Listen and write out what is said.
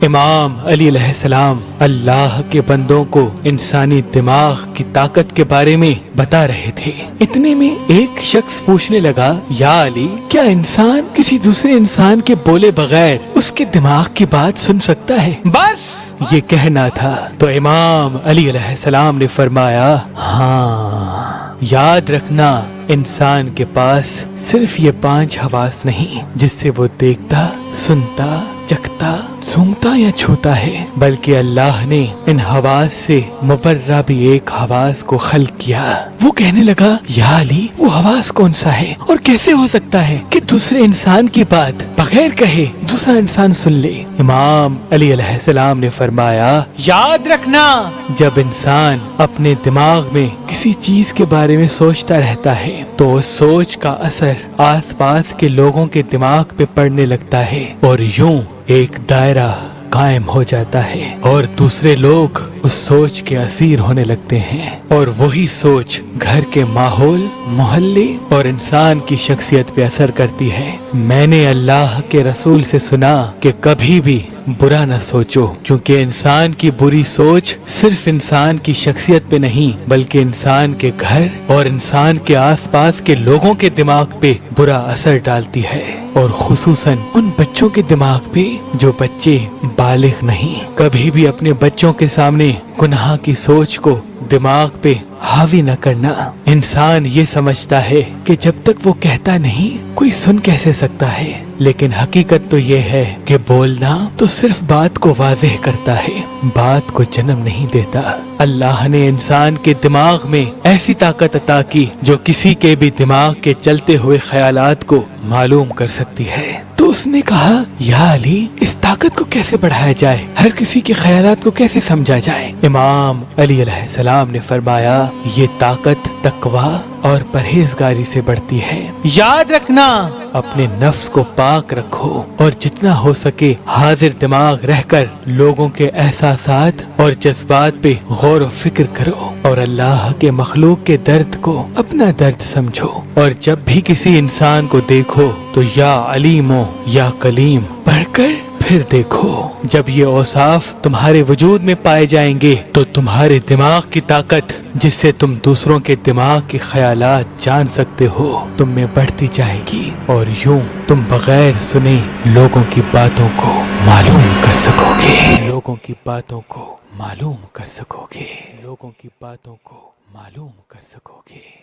امام علی علیہ السلام اللہ کے بندوں کو انسانی دماغ کی طاقت کے بارے میں بتا رہے تھے۔ اتنے میں ایک شخص پوچھنے لگا، یا علی، کیا انسان کسی دوسرے انسان کے بولے بغیر اس کے دماغ کی بات سن سکتا ہے؟ بس یہ کہنا تھا تو امام علی علیہ السلام نے فرمایا، ہاں، یاد رکھنا، انسان کے پاس صرف یہ 5 حواس نہیں جس سے وہ دیکھتا، سنتا، چکھتا، سونگتا یا چھوتا ہے، بلکہ اللہ نے ان حواس سے مبرہ بھی ایک حواس کو خلق کیا۔ وہ کہنے لگا، یا علی، وہ حواس کون سا ہے اور کیسے ہو سکتا ہے کہ دوسرے انسان کی بات بغیر کہے دوسرا انسان سن لے؟ امام علی علیہ السلام نے فرمایا، یاد رکھنا، جب انسان اپنے دماغ میں کسی چیز کے بارے میں سوچتا رہتا ہے تو اس سوچ کا اثر آس پاس کے لوگوں کے دماغ پہ پڑنے لگتا ہے اور یوں ایک دائرہ قائم ہو جاتا ہے اور دوسرے لوگ اس سوچ کے اسیر ہونے لگتے ہیں، اور وہی سوچ گھر کے ماحول، محلے اور انسان کی شخصیت پہ اثر کرتی ہے۔ میں نے اللہ کے رسول سے سنا کہ کبھی بھی برا نہ سوچو، کیونکہ انسان کی بری سوچ صرف انسان کی شخصیت پہ نہیں بلکہ انسان کے گھر اور انسان کے آس پاس کے لوگوں کے دماغ پہ برا اثر ڈالتی ہے، اور خصوصاً ان بچوں کے دماغ پہ جو بچے بالغ نہیں۔ کبھی بھی اپنے بچوں کے سامنے گناہ کی سوچ کو دماغ پہ حاوی نہ کرنا۔ انسان یہ سمجھتا ہے کہ جب تک وہ کہتا نہیں کوئی سن کیسے سکتا ہے، لیکن حقیقت تو یہ ہے کہ بولنا تو صرف بات کو واضح کرتا ہے، بات کو جنم نہیں دیتا۔ اللہ نے انسان کے دماغ میں ایسی طاقت عطا کی جو کسی کے بھی دماغ کے چلتے ہوئے خیالات کو معلوم کر سکتی ہے۔ تو اس نے کہا، یا علی، اس طاقت کو کیسے بڑھایا جائے، ہر کسی کے خیالات کو کیسے سمجھا جائے؟ امام علی علیہ السلام نے فرمایا، یہ طاقت تقویٰ اور پرہیزگاری سے بڑھتی ہے۔ یاد رکھنا، اپنے نفس کو پاک رکھو اور جتنا ہو سکے حاضر دماغ رہ کر لوگوں کے احساسات اور جذبات پہ غور و فکر کرو، اور اللہ کے مخلوق کے درد کو اپنا درد سمجھو، اور جب بھی کسی انسان کو دیکھو تو یا علیم و یا کلیم پڑھ کر پھر دیکھو۔ جب یہ اوصاف تمہارے وجود میں پائے جائیں گے تو تمہارے دماغ کی طاقت جس سے تم دوسروں کے دماغ کے خیالات جان سکتے ہو تم میں بڑھتی جائے گی، اور یوں تم بغیر سنے لوگوں کی باتوں کو معلوم کر سکو گے، لوگوں کی باتوں کو معلوم کر سکو گے، لوگوں کی باتوں کو معلوم کر سکو گے۔